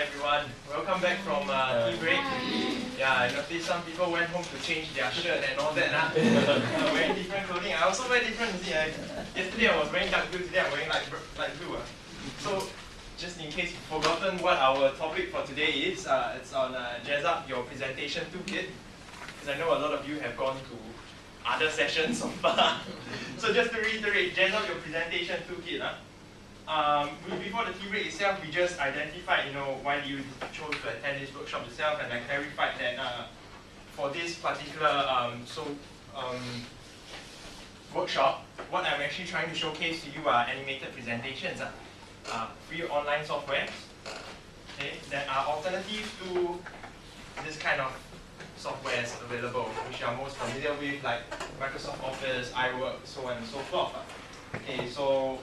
everyone. Welcome back from tea break. Yeah, I noticed some people went home to change their shirt and all that. Wearing different clothing. I also wear different. See, yesterday I was wearing dark blue, today I'm wearing light blue. So, just in case you've forgotten what our topic for today is, it's on Jazz Up Your Presentation Toolkit. Because I know a lot of you have gone to other sessions so far. So just to reiterate, Jazz Up Your Presentation Toolkit. Before the tea break itself, we just identified, why you chose to attend this workshop itself, and I clarified that for this particular workshop, what I'm actually trying to showcase to you are animated presentations, free online software, that are alternatives to this kind of softwares available, which you are most familiar with, like Microsoft Office, iWork, so on and so forth. Okay, so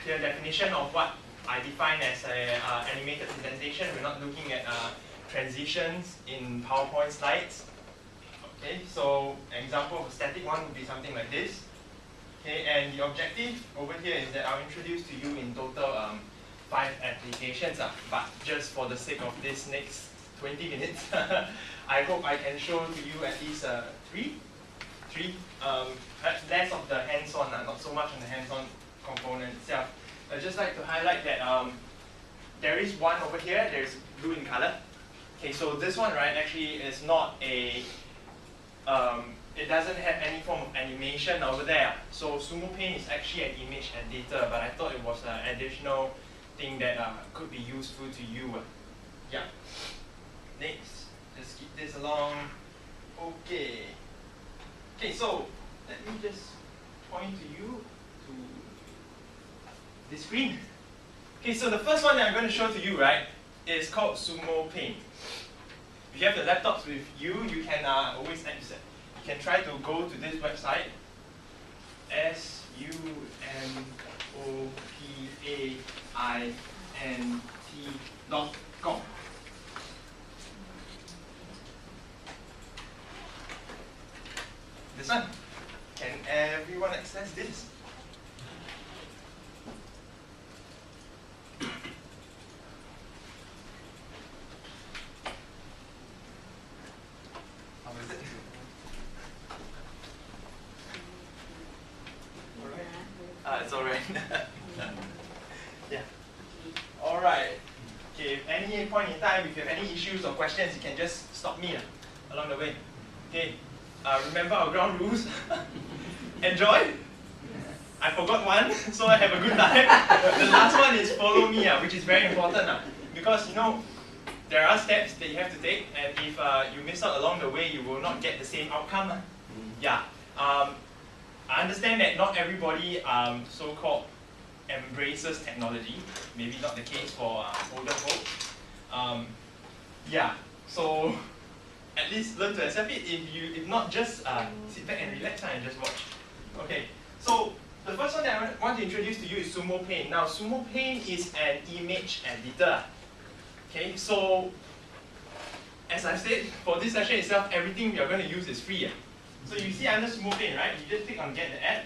clear definition of what I define as an animated presentation. We're not looking at transitions in PowerPoint slides. Okay, so an example of a static one would be something like this. Okay, and the objective over here is that I'll introduce to you in total 5 applications. But just for the sake of this next 20 minutes, I hope I can show to you at least 3. Perhaps less of the hands-on, not so much on the hands-on component itself. I'd just like to highlight that there is one over here, there's blue in color. Okay, so this one, right, actually is not a, it doesn't have any form of animation over there. So Sumo Paint is actually an image editor, but I thought it was an additional thing that could be useful to you. Yeah. Next, just keep this along. Okay. Okay, so let me just point to you to the screen. Okay, so the first one that I'm going to show to you, right, is called Sumo Paint. If you have the laptops with you, you can always access it. You can try to go to this website, sumopaint.com. This one. Can everyone access this? How is it? Alright. It's alright. Yeah. Alright. Okay, if any point in time, if you have any issues or questions, you can just stop me along the way. Okay. Remember our ground rules. Enjoy. I forgot one, so I have a good time. The last one is follow me, which is very important. Because, there are steps that you have to take, and if you miss out along the way, you will not get the same outcome. Yeah. I understand that not everybody so-called embraces technology. Maybe not the case for older folks. Yeah. So at least learn to accept it. If not, just sit back and relax and just watch. Okay. So the first one that I want to introduce to you is Sumo Paint. Now, Sumo Paint is an image editor. Okay, so as I said, for this session itself, everything we are going to use is free. So you see under Sumo Paint, right? You just click on Get the App.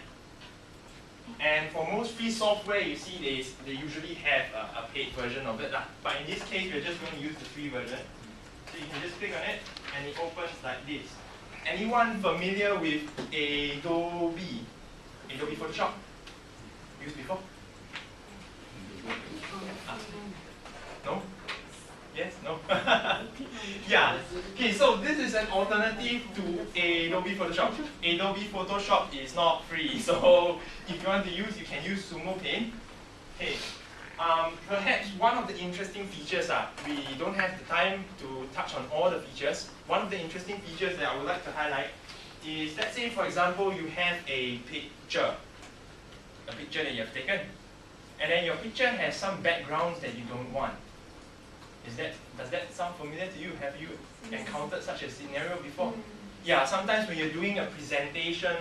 And for most free software, you see they usually have a paid version of it. But in this case, we're just going to use the free version. So you can just click on it, and it opens like this. Anyone familiar with Adobe Photoshop? Used before? No? Yes? No? Yeah. Okay, so this is an alternative to Adobe Photoshop. Adobe Photoshop is not free, so if you want to use, you can use Sumo Paint. Okay. Perhaps one of the interesting features, we don't have the time to touch on all the features. One of the interesting features that I would like to highlight is, let's say for example, you have a picture that you have taken, and then your picture has some backgrounds that you don't want. Does that sound familiar to you? Have you encountered such a scenario before? Yeah, sometimes when you're doing a presentation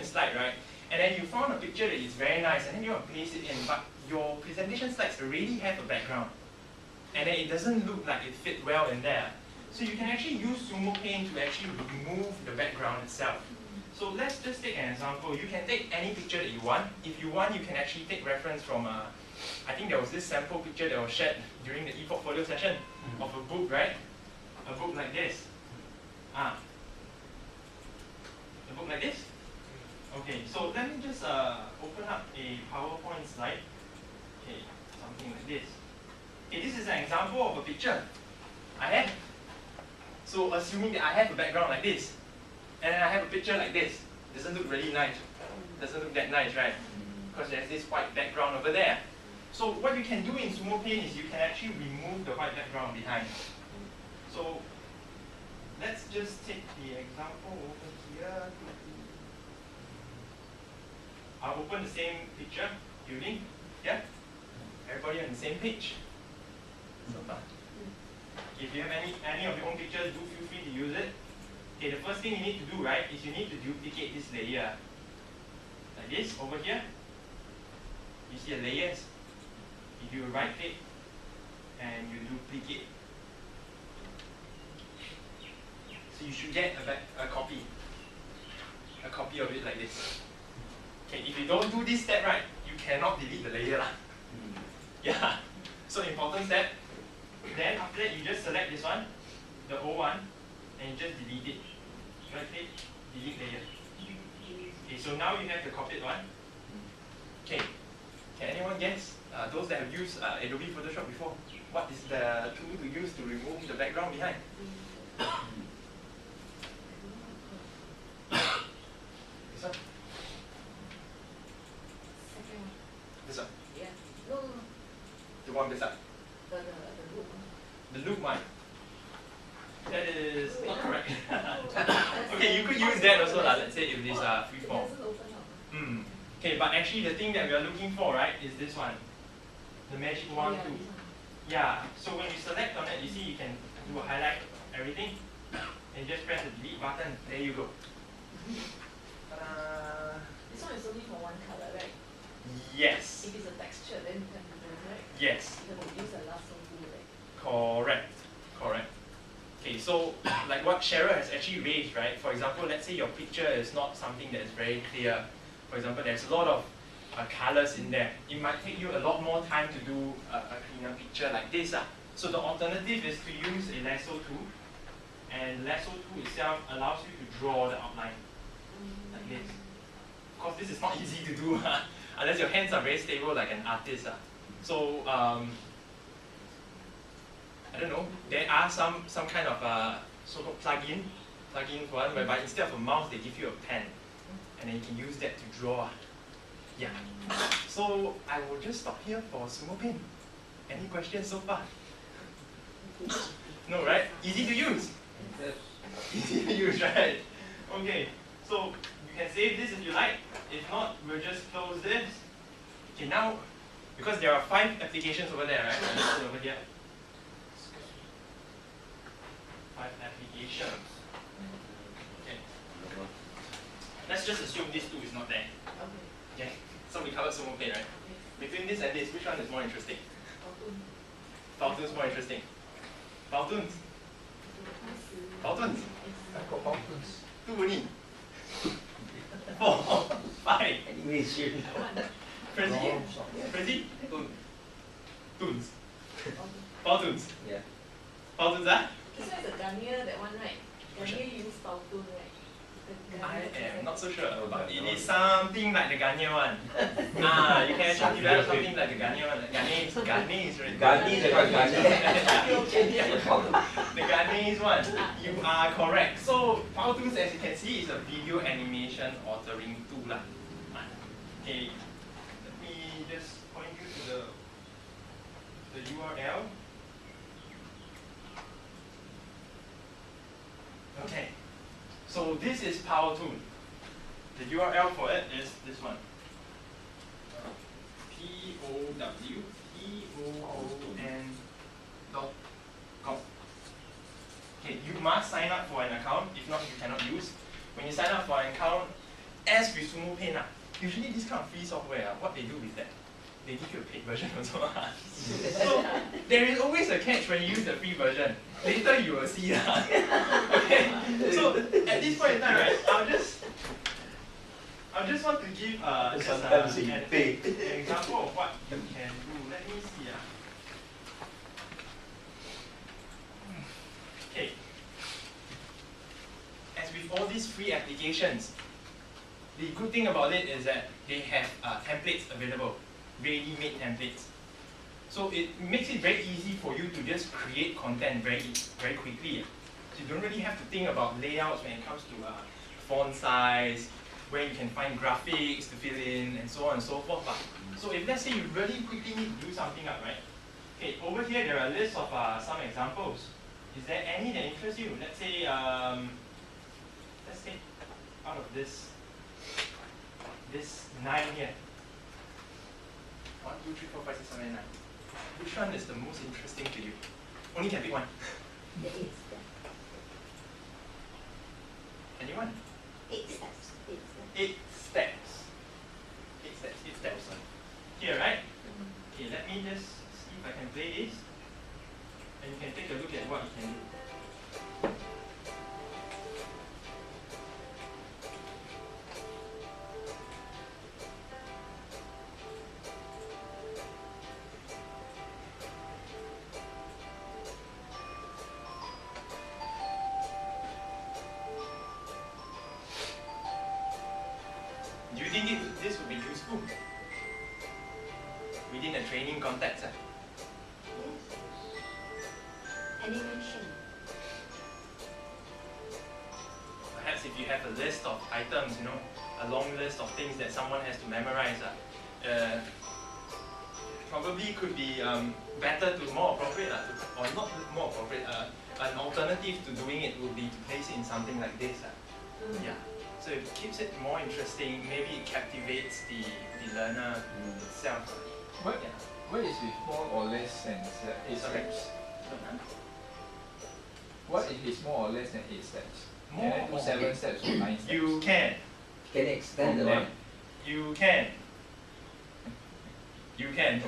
slide, right, and then you found a picture that is very nice, and then you want to place it in, but your presentation slides already have a background, and then it doesn't look like it fit well in there. So you can actually use Sumo Paint to actually remove the background itself. So let's just take an example. You can take any picture that you want. If you want, you can actually take reference from I think there was this sample picture that was shared during the e-portfolio session of a book, right? A book like this. A book like this. Okay, so let me just open up a PowerPoint slide. Okay, something like this. Okay, this is an example of a picture I have. So assuming that I have a background like this, and then I have a picture like this, doesn't look really nice. Doesn't look that nice, right? Because there's this white background over there. So what you can do in Sumo Paint is you can actually remove the white background behind. So let's just take the example over here. I'll open the same picture, building. Yeah? Everybody on the same page? So far. If you have any of your own pictures, do feel free to use it. Okay, the first thing you need to do, right, is you need to duplicate this layer. Like this, over here. You see the layers. You do a right click and you duplicate. So you should get a copy of it like this. Okay, if you don't do this step right, you cannot delete the layer lah. Yeah, so important step. Then after that, you just select this one, the old one, and you just delete it. Right click, delete layer. Okay, so now you have the copied one. Okay, can anyone guess? Those that have used Adobe Photoshop before, what is the tool to use to remove the background behind? This one? This one? Yeah. No. The one beside? The loop. The loop one? That is not correct. Okay, you could use that also, let's say if it is freeform. Okay, but actually the thing that we are looking for, right, is this one. The magic wand tool. Yeah, so when you select on it, you see you can do a highlight everything, and just press the delete button. There you go. This one is only for one color, right? Yes. If it's a texture, then you can do it, right? Yes. You have to use a lasso tool, right? Correct. Correct. Okay, so like what Cheryl has actually raised, right? For example, let's say your picture is not something that is very clear. For example, there's a lot of colors in there. It might take you a lot more time to do a cleaner picture like this. So the alternative is to use a lasso tool. And lasso tool itself allows you to draw the outline like this. Of course, this is not easy to do unless your hands are very stable like an artist. So I don't know, there are some kind of so-called plugin one, whereby instead of a mouse, they give you a pen. And then you can use that to draw. Yeah. So I will just stop here for Sumo Paint. Any questions so far? No, right? Easy to use. Easy to use, right? Okay. So you can save this if you like. If not, we'll just close this. Okay, now, because there are 5 applications over there, right? Over here. 5 applications. Okay. Let's just assume this 2 is not there. Okay. So we covered Sumo Paint, right? Between this and this, which one is more interesting? Powtoons is more interesting. Powtoons? Powtoons? I've got Powtoons. 2 only. 4, 5. Anyway, sure. Prezi? Prezi? Toons. Powtoons. Yeah. Powtoons, ah? This one is a Garnier, that one, right? Garnier use Powtoon, right? I am not so sure, but it is something like the Garnier one. You can actually develop something like the Garnier one. Garnier is right. Garnier, The Garnier one. You are correct. So Powtoons, as you can see, is a video animation authoring tool. Okay, let me just point you to the URL. Okay. So this is Powtoon. The URL for it is this one. powtoon.com. Okay, you must sign up for an account, if not you cannot use. When you sign up for an account, as with Sumo Paint, usually this kind of free software, what they do with that? They give you a paid version also. So there is always a catch when you use the free version. Later you will see. Okay. So at this point in time, right, I'll just want to give an example of what you can do these free applications, the good thing about it is that they have templates available, ready-made templates. So it makes it very easy for you to just create content very quickly. So you don't really have to think about layouts when it comes to font size, where you can find graphics to fill in, and so on and so forth. So if let's say you really quickly need to do something up, right? Okay, over here there are lists of some examples. Is there any that interest you? Let's say, let's take out of this 9 here. 1, 2, 3, 4, 5, 6, 7, 8, 9. Which one is the most interesting to you? Only can pick one. The 8 steps. Anyone? 8 steps. 8 steps. 8 steps. 8 steps. 8 steps. Here, right? Okay, let me just see if I can play this. And you can take a look at what you can do. Do you think this would be useful within a training context? Yes. Animation. Perhaps if you have a list of items, you know, a long list of things that someone has to memorize, probably could be better to more appropriate, or not more appropriate, an alternative to doing it would be to place it in something like this. Yeah. So it keeps it more interesting, maybe it captivates the learner itself. What, Yeah. what is with more or less than 8 Sorry? steps? What if it's more or less than 8 steps? More Can I do or 7 less? steps or 9 steps? You can. Can extend the From one. You can. You can.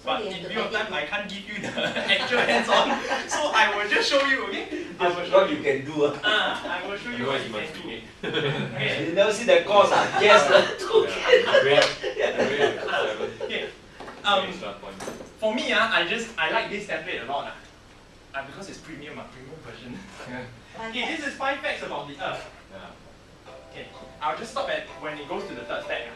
But you have in to view of edit time, it. I can't give you the actual hands-on, so I will just show you, okay? I will show What you can do. I will show you what you can do. Okay. You never see the course, Yes. Okay. For me, I like this template a lot. Because it's premium version. Okay, this is 5 facts about the Earth. Okay, I'll just stop at when it goes to the 3rd fact.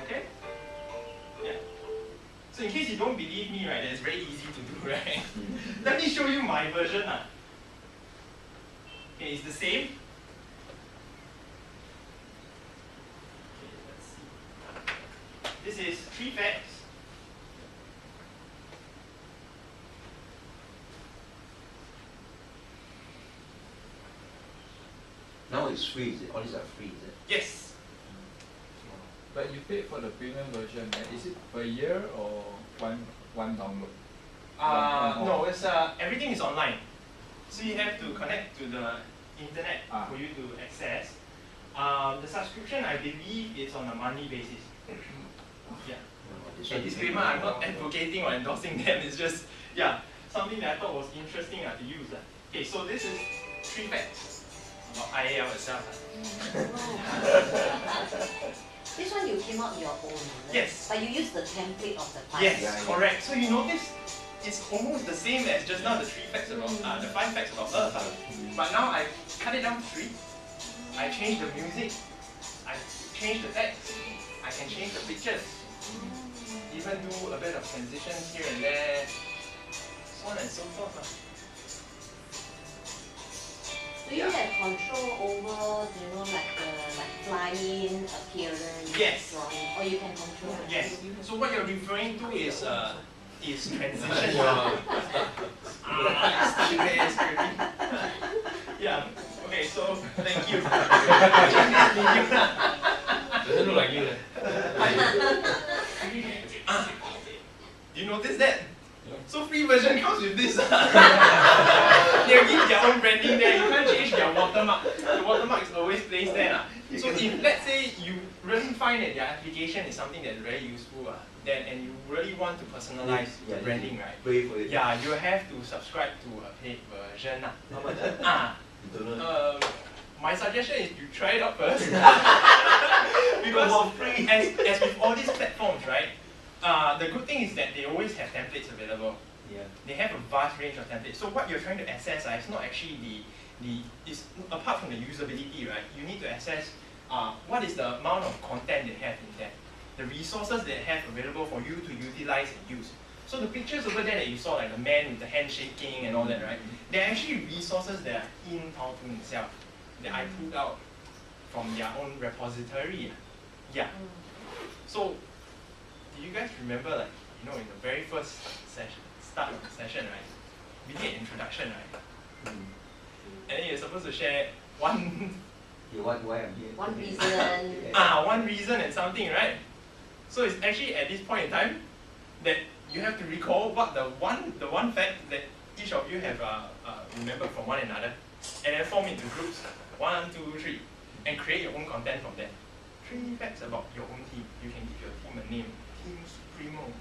Okay? Yeah. So in case you don't believe me, right, that's very easy to do, right? Let me show you my version. Okay, it's the same. Okay, let's see. This is 3 facts. Now it's free, is it? All these are free, is it? Yes. But you paid for the premium version, right? Is it per year or one download? No, it's everything is online. So you have to connect to the internet for you to access. The subscription, I believe, is on a monthly basis. Yeah. And disclaimer, I'm not advocating or endorsing them. It's just, yeah, something that I thought was interesting to use. Okay, so this is 3 facts about IAL itself. This one you came out your own, is it? Yes. But you use the template of the 5 Yes, steps. correct. So you notice it's almost the same as just now the 3 facts about the 5 facts about Earth. But now I cut it down to 3. I change the music. I change the text. I can change the pictures. Even do a bit of transitions here and there. So on and so forth. Do you have control over, like flying, appearance, Yes. drawing, or you can control? Yes. So what you're referring to is transition. Yeah. Okay. So thank you. Doesn't look like you. Do you notice that? So free version comes with this. They'll give their own branding there. You can't change their watermark. The watermark is always placed there. So if let's say you really find that their application is something that's very useful, then and you really want to personalize the branding, right? Pay for it. Yeah, you have to subscribe to a paid version. How much? You don't know. My suggestion is you try it out first. Because for free. as with all these platforms, right? The good thing is that they always have templates available. Yeah. They have a vast range of templates. So what you're trying to assess is not actually is apart from the usability, right? You need to assess what is the amount of content they have in there, the resources they have available for you to utilize and use. So the pictures over there that you saw, like the man with the hand shaking and all that, right? They're actually resources that are in Powtoon itself that I pulled out from their own repository. Yeah. So do you guys remember, like, in the very first session, start of the session, right? We did an introduction, right? And then you're supposed to share one Why I'm here? One reason. one reason and something, right? So it's actually at this point in time that you have to recall what the one fact that each of you have remembered from one another, and then form into groups, 1, 2, 3, and create your own content from there. 3 facts about your own team. You can give your team a name, Team Supremo,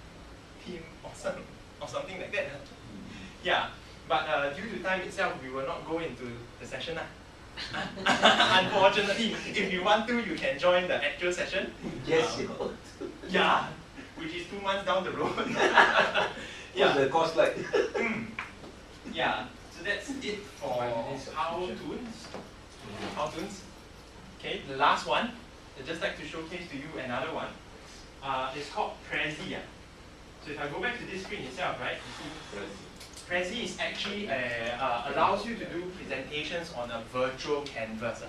Team Awesome, or something like that. Yeah, but due to time itself, we will not go into the session. Unfortunately, if you want to, you can join the actual session. Yes. Yeah, which is 2 months down the road. What's the cost like? Yeah, so that's it for Powtoons. Okay, the last one, I'd just like to showcase to you another one. It's called Prezi. So if I go back to this screen itself, right, you see Prezi is actually allows you to do presentations on a virtual canvas.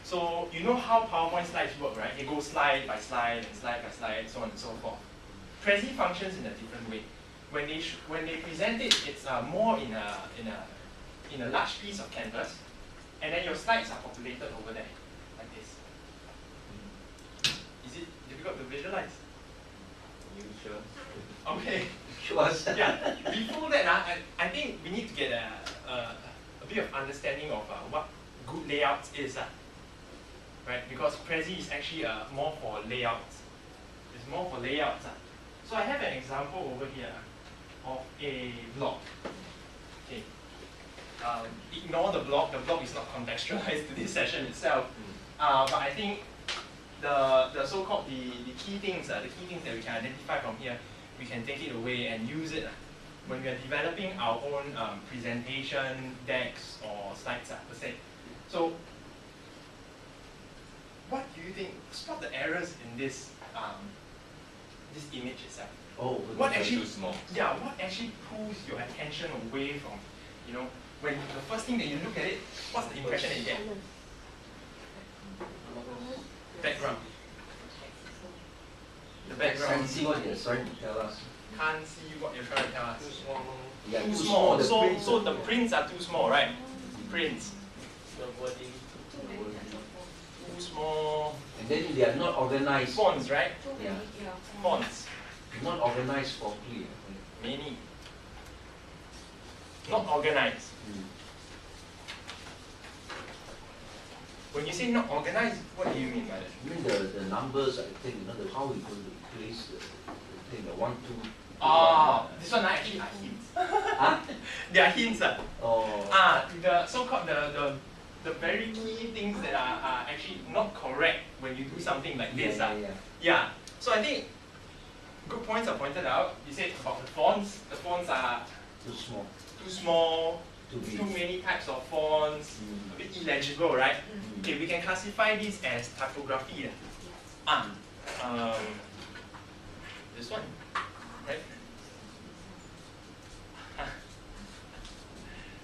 So you know how PowerPoint slides work, right? They go slide by slide and slide by slide, so on and so forth. Prezi functions in a different way. When they present it, it's more in a large piece of canvas, and then your slides are populated over there, like this. Is it difficult to visualize? You sure? Okay. Sure. Yeah. Before that, I think we need to get a bit of understanding of what good layouts is, right? Because Prezi is actually more for layouts. It's more for layouts. So I have an example over here of a blog. Okay. Ignore the blog. The blog is not contextualized to this session itself. But I think the so-called the key things that we can identify from here, we can take it away and use it when we are developing our own presentation decks or slides per se. So, what do you think? Spot the errors in this this image itself. Oh, What actually, too small. yeah, what actually pulls your attention away from, when the first thing that you look at it, what's the impression that you get? Background. The background. Can't see what you're trying to tell us. Can't see what you're trying to tell us. Yeah, Too small. The So prints the prints are too small, right? Prints. Too small. And then they are not organized. Fonts, right? Yeah. Fonts. Not organized properly. Many. Not organized. When you say not organized, what do you mean by that? I mean the numbers, I think, how we're going to place the thing, the 1, 2. This one actually are hints. Huh? They are hints. Oh. The so-called the very key things that are actually not correct when you do something like this. Yeah. So I think good points are pointed out. You said about the fonts. The fonts are Too small. too small, Too big. too many types of fonts, a bit illegible, right? Okay, we can classify this as typography. This one, right?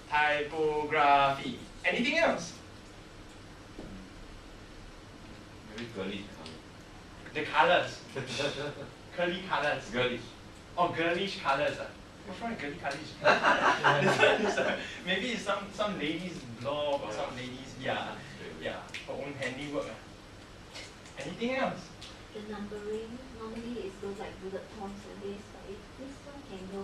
Typography. Anything else? Maybe girly The colors. Curly colors. Girlish. Oh, girlish colors. What's wrong with girly colors? Maybe it's some lady's blog or some lady's her own handiwork. Anything else? The numbering normally is those like bullet points and this, but if this one can go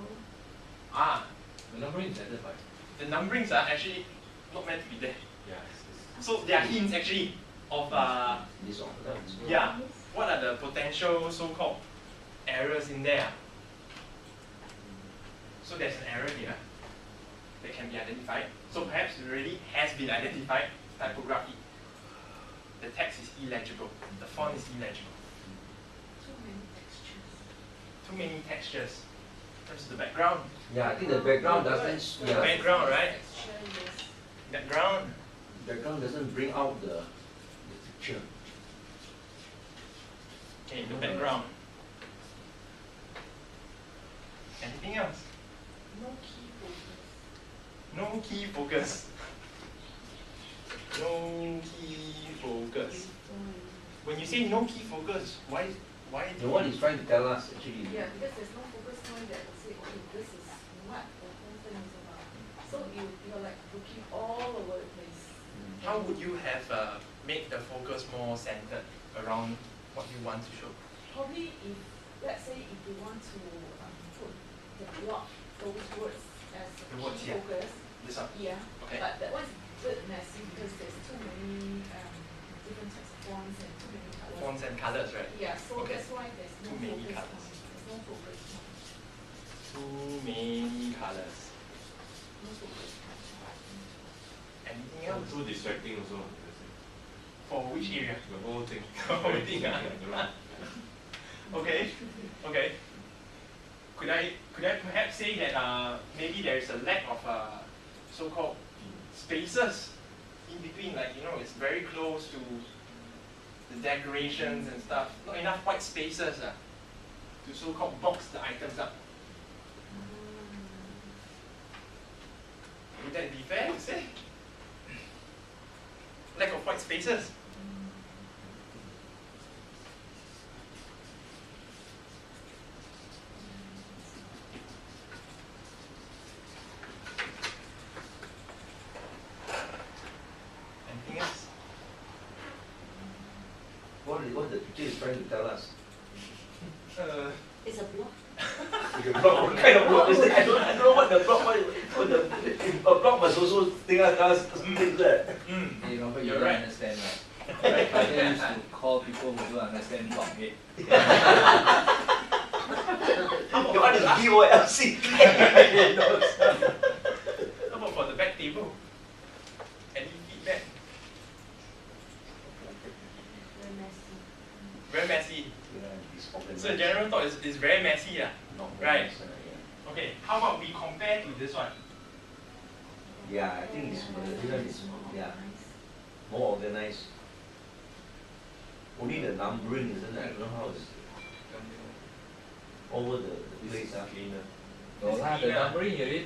Ah, The numbering is identified. the numberings are actually not meant to be there. Yeah. So there are hints actually of Disorganized. yeah, what are the potential so-called errors in there? So there's an error here that can be identified. So perhaps it already has been identified, typography. The text is illegible, the font is illegible. Too many textures. Too many textures. There's the background. Yeah, I think the background doesn't. The background, right? Texture, yes. Background. Background doesn't bring out the picture. Okay, the background. Anything else? No key focus. No key focus. No key focus. When you say no key focus, why do So what he's trying to tell us actually. Yeah, because there's no focus point that will say, okay, this is what the whole thing is about. So you're like looking all over the place. How would you have made the focus more centered around what you want to show? Probably if, let's say if you want to put the block, those words as a The words, key yeah. focus, This one. yeah. Okay. But that one's a bit messy because there's too many different types of fonts and too many colors. Fonts and colors, right? Yeah, so Okay. that's why there's no Too many focus colours. point. There's no focus point. Too many colors. No focus point. Anything Yeah. else? Too distracting also. let's say. For which area? The whole thing. The whole thing, ah. Okay. Okay. Could I perhaps say that maybe there is a lack of so-called spaces in between, like it's very close to the decorations and stuff. Not enough white spaces to so-called box the items up. Would that be fair to say? Lack of white spaces. Anything else? What the picture is trying to tell us. It's a block. Like a block, what kind of block is that? I don't know what the block, what the, a block must also tell us things that. Hey Robert, you You're don't right. understand, right? My father used to call people who don't understand blockhead. You want to BOLC? How about for the back table? Any feedback? Very messy. Very messy. Disorganized. So the general thought is very messy. Not Right. organized, yeah. Okay, how about we compare to this one? Yeah, I think this one is more organized. Only the numbering, isn't it? I don't know how it's over the place. Cleaner. No lah, the numbering you read